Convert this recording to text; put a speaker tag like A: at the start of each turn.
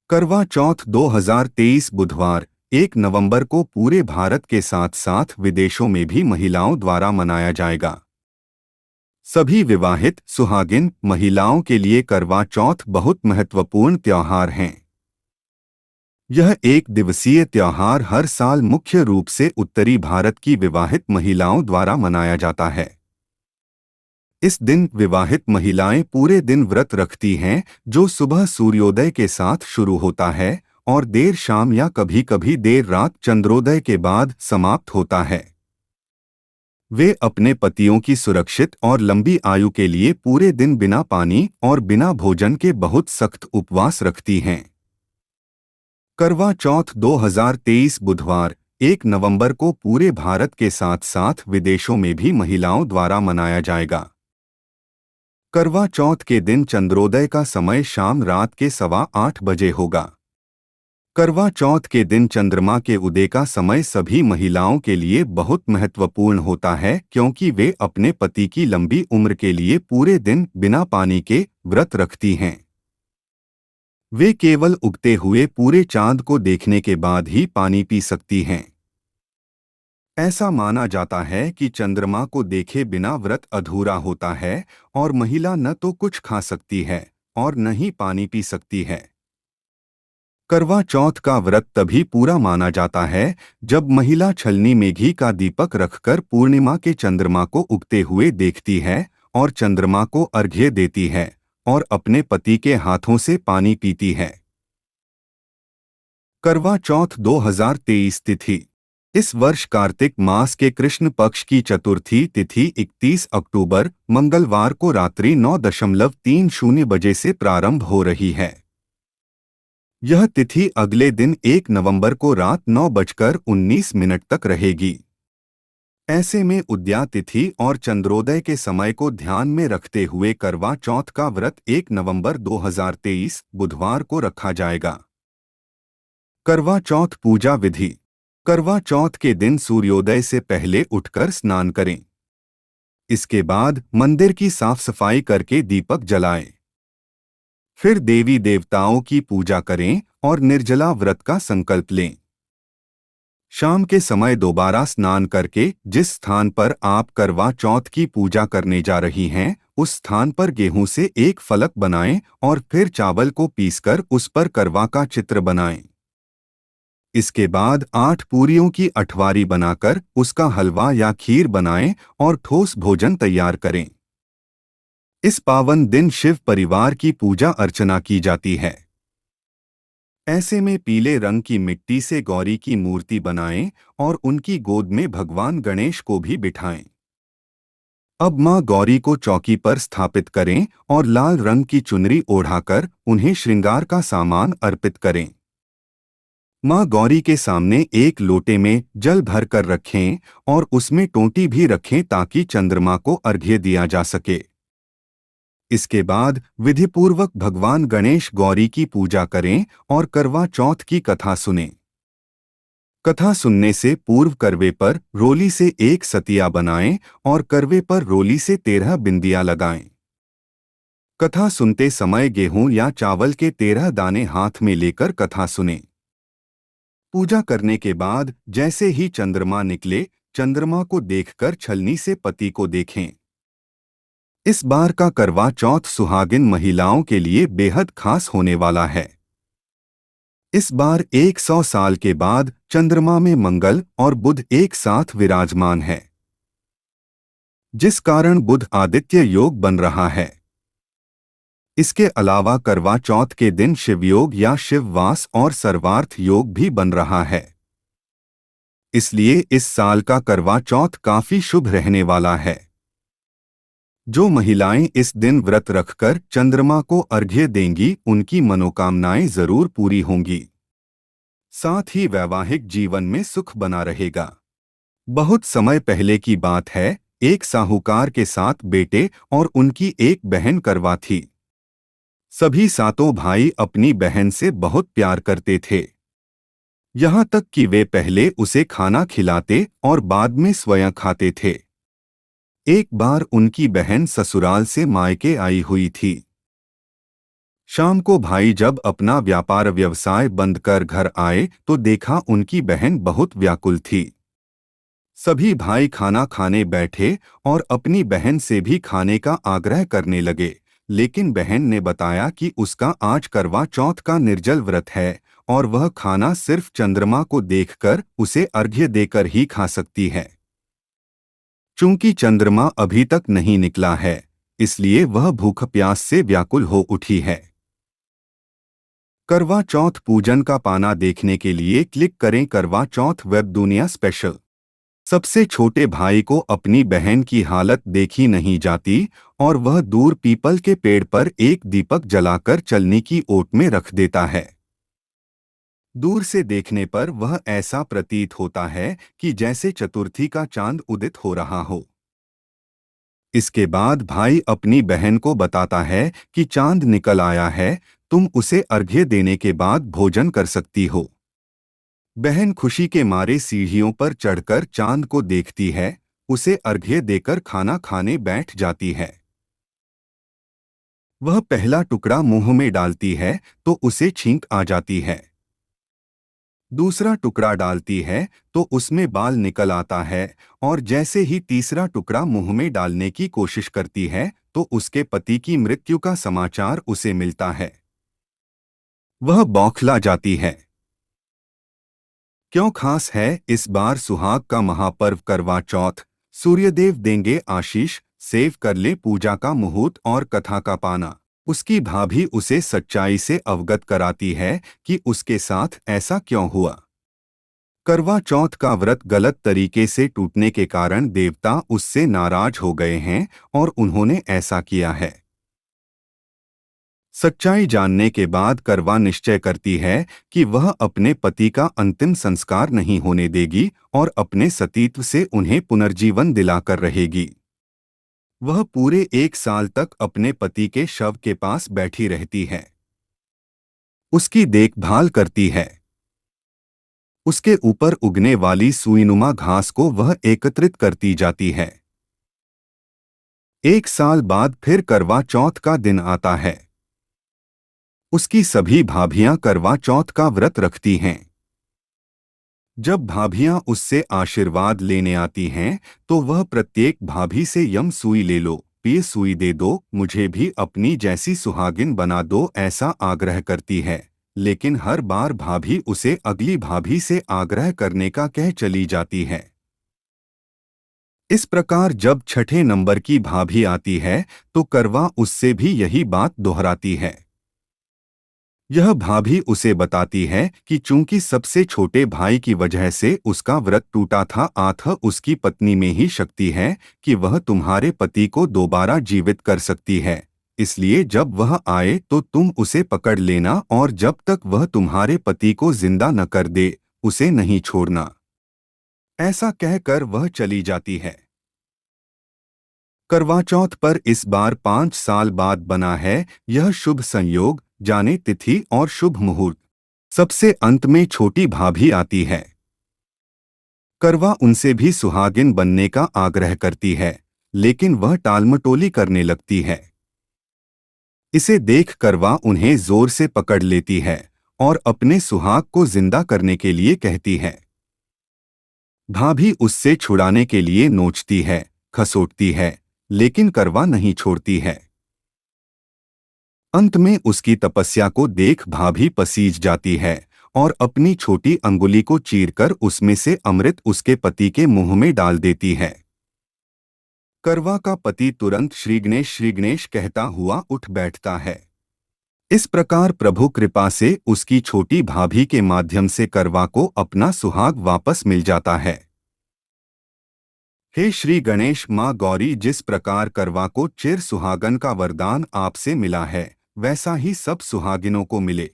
A: करवा चौथ 2023 बुधवार 1 नवंबर को पूरे भारत के साथ साथ विदेशों में भी महिलाओं द्वारा मनाया जाएगा। सभी विवाहित सुहागिन महिलाओं के लिए करवा चौथ बहुत महत्वपूर्ण त्योहार हैं। यह एक दिवसीय त्योहार हर साल मुख्य रूप से उत्तरी भारत की विवाहित महिलाओं द्वारा मनाया जाता है। इस दिन विवाहित महिलाएं पूरे दिन व्रत रखती हैं, जो सुबह सूर्योदय के साथ शुरू होता है और देर शाम या कभी कभी देर रात चंद्रोदय के बाद समाप्त होता है। वे अपने पतियों की सुरक्षित और लंबी आयु के लिए पूरे दिन बिना पानी और बिना भोजन के बहुत सख्त उपवास रखती हैं। करवा चौथ 2023 बुधवार 1 नवंबर को पूरे भारत के साथ साथ विदेशों में भी महिलाओं द्वारा मनाया जाएगा। करवा चौथ के दिन चंद्रोदय का समय शाम रात के 8:15 बजे होगा। करवा चौथ के दिन चंद्रमा के उदय का समय सभी महिलाओं के लिए बहुत महत्वपूर्ण होता है, क्योंकि वे अपने पति की लंबी उम्र के लिए पूरे दिन बिना पानी के व्रत रखती हैं। वे केवल उगते हुए पूरे चांद को देखने के बाद ही पानी पी सकती हैं। ऐसा माना जाता है कि चंद्रमा को देखे बिना व्रत अधूरा होता है और महिला न तो कुछ खा सकती है और न ही पानी पी सकती है। करवा चौथ का व्रत तभी पूरा माना जाता है जब महिला छलनी में घी का दीपक रखकर पूर्णिमा के चंद्रमा को उगते हुए देखती है और चंद्रमा को अर्घ्य देती है और अपने पति के हाथों से पानी पीती है। करवा चौथ 2023 तिथि। इस वर्ष कार्तिक मास के कृष्ण पक्ष की चतुर्थी तिथि 31 अक्टूबर मंगलवार को रात्रि 9:30 बजे से प्रारंभ हो रही है। यह तिथि अगले दिन 1 नवंबर को रात 9:19 तक रहेगी। ऐसे में उदया तिथि और चंद्रोदय के समय को ध्यान में रखते हुए करवा चौथ का व्रत 1 नवंबर 2023 बुधवार को रखा जाएगा। करवा चौथ पूजा विधि। करवा चौथ के दिन सूर्योदय से पहले उठकर स्नान करें। इसके बाद मंदिर की साफ सफाई करके दीपक जलाएं। फिर देवी देवताओं की पूजा करें और निर्जला व्रत का संकल्प लें। शाम के समय दोबारा स्नान करके जिस स्थान पर आप करवा चौथ की पूजा करने जा रही हैं, उस स्थान पर गेहूं से एक फलक बनाएं और फिर चावल को पीसकर उस पर करवा का चित्र बनाएं। इसके बाद 8 पूरियों की अठवारी बनाकर उसका हलवा या खीर बनाएं और ठोस भोजन तैयार करें। इस पावन दिन शिव परिवार की पूजा अर्चना की जाती है। ऐसे में पीले रंग की मिट्टी से गौरी की मूर्ति बनाएं और उनकी गोद में भगवान गणेश को भी बिठाएं। अब मां गौरी को चौकी पर स्थापित करें और लाल रंग की चुनरी ओढ़ाकर उन्हें श्रृंगार का सामान अर्पित करें। मां गौरी के सामने एक लोटे में जल भर कर रखें और उसमें टोंटी भी रखें ताकि चंद्रमा को अर्घ्य दिया जा सके। इसके बाद विधिपूर्वक भगवान गणेश गौरी की पूजा करें और करवा चौथ की कथा सुनें। कथा सुनने से पूर्व करवे पर रोली से एक सतिया बनाएं और करवे पर रोली से 13 बिंदियां लगाएं। कथा सुनते समय गेहूं या चावल के 13 दाने हाथ में लेकर कथा सुनें। पूजा करने के बाद जैसे ही चंद्रमा निकले, चंद्रमा को देखकर छलनी से पति को देखें। इस बार का करवा चौथ सुहागिन महिलाओं के लिए बेहद खास होने वाला है। इस बार 100 साल के बाद चंद्रमा में मंगल और बुध एक साथ विराजमान है, जिस कारण बुध आदित्य योग बन रहा है। इसके अलावा करवा चौथ के दिन शिवयोग या शिववास और सर्वार्थ योग भी बन रहा है। इसलिए इस साल का करवा चौथ काफी शुभ रहने वाला है। जो महिलाएं इस दिन व्रत रखकर चंद्रमा को अर्घ्य देंगी, उनकी मनोकामनाएं जरूर पूरी होंगी। साथ ही वैवाहिक जीवन में सुख बना रहेगा। बहुत समय पहले की बात है, एक साहूकार के 7 बेटे और उनकी एक बहन करवा थी। सभी 7 भाई अपनी बहन से बहुत प्यार करते थे, यहाँ तक कि वे पहले उसे खाना खिलाते और बाद में स्वयं खाते थे। एक बार उनकी बहन ससुराल से मायके आई हुई थी। शाम को भाई जब अपना व्यापार व्यवसाय बंद कर घर आए तो देखा उनकी बहन बहुत व्याकुल थी। सभी भाई खाना खाने बैठे और अपनी बहन से भी खाने का आग्रह करने लगे, लेकिन बहन ने बताया कि उसका आज करवा चौथ का निर्जल व्रत है और वह खाना सिर्फ चंद्रमा को देखकर उसे अर्घ्य देकर ही खा सकती है। चूंकि चंद्रमा अभी तक नहीं निकला है, इसलिए वह भूख प्यास से व्याकुल हो उठी है। करवा चौथ पूजन का पाना देखने के लिए क्लिक करें करवा चौथ वेब दुनिया स्पेशल। सबसे छोटे भाई को अपनी बहन की हालत देखी नहीं जाती और वह दूर पीपल के पेड़ पर एक दीपक जलाकर चलनी की ओट में रख देता है। दूर से देखने पर वह ऐसा प्रतीत होता है कि जैसे चतुर्थी का चांद उदित हो रहा हो। इसके बाद भाई अपनी बहन को बताता है कि चांद निकल आया है, तुम उसे अर्घ्य देने के बाद भोजन कर सकती हो। बहन खुशी के मारे सीढ़ियों पर चढ़कर चांद को देखती है, उसे अर्घ्य देकर खाना खाने बैठ जाती है। वह पहला टुकड़ा मुंह में डालती है तो उसे छींक आ जाती है। दूसरा टुकड़ा डालती है तो उसमें बाल निकल आता है और जैसे ही तीसरा टुकड़ा मुंह में डालने की कोशिश करती है तो उसके पति की मृत्यु का समाचार उसे मिलता है। वह बौखला जाती है। क्यों खास है इस बार सुहाग का महापर्व करवा चौथ? सूर्यदेव देंगे आशीष, सेव कर ले पूजा का मुहूर्त और कथा का पाना। उसकी भाभी उसे सच्चाई से अवगत कराती है कि उसके साथ ऐसा क्यों हुआ। करवा चौथ का व्रत गलत तरीके से टूटने के कारण देवता उससे नाराज हो गए हैं और उन्होंने ऐसा किया है। सच्चाई जानने के बाद करवा निश्चय करती है कि वह अपने पति का अंतिम संस्कार नहीं होने देगी और अपने सतीत्व से उन्हें पुनर्जीवन दिलाकर रहेगी। वह पूरे 1 साल तक अपने पति के शव के पास बैठी रहती है, उसकी देखभाल करती है। उसके ऊपर उगने वाली सुईनुमा घास को वह एकत्रित करती जाती है। 1 साल बाद फिर करवा चौथ का दिन आता है। उसकी सभी भाभियां करवा चौथ का व्रत रखती हैं। जब भाभियां उससे आशीर्वाद लेने आती हैं तो वह प्रत्येक भाभी से यम सुई ले लो, ये सुई दे दो, मुझे भी अपनी जैसी सुहागिन बना दो, ऐसा आग्रह करती है। लेकिन हर बार भाभी उसे अगली भाभी से आग्रह करने का कह चली जाती है। इस प्रकार जब छठे नंबर की भाभी आती है तो करवा उससे भी यही बात दोहराती है। यह भाभी उसे बताती है कि चूंकि सबसे छोटे भाई की वजह से उसका व्रत टूटा था, अतः उसकी पत्नी में ही शक्ति है कि वह तुम्हारे पति को दोबारा जीवित कर सकती है। इसलिए जब वह आए तो तुम उसे पकड़ लेना और जब तक वह तुम्हारे पति को जिंदा न कर दे, उसे नहीं छोड़ना। ऐसा कहकर वह चली जाती है। करवा चौथ पर इस बार 5 साल बाद बना है यह शुभ संयोग, जाने तिथि और शुभ मुहूर्त। सबसे अंत में छोटी भाभी आती है। करवा उनसे भी सुहागिन बनने का आग्रह करती है, लेकिन वह टालमटोली करने लगती है। इसे देख करवा उन्हें जोर से पकड़ लेती है और अपने सुहाग को जिंदा करने के लिए कहती है। भाभी उससे छुड़ाने के लिए नोचती है, खसोटती है, लेकिन करवा नहीं छोड़ती है। अंत में उसकी तपस्या को देख भाभी पसीज जाती है और अपनी छोटी अंगुली को चीरकर उसमें से अमृत उसके पति के मुंह में डाल देती है। करवा का पति तुरंत श्री गणेश कहता हुआ उठ बैठता है। इस प्रकार प्रभु कृपा से उसकी छोटी भाभी के माध्यम से करवा को अपना सुहाग वापस मिल जाता है। हे श्री गणेश माँ गौरी, जिस प्रकार करवा को चिर सुहागन का वरदान आपसे मिला है, वैसा ही सब सुहागिनों को मिले।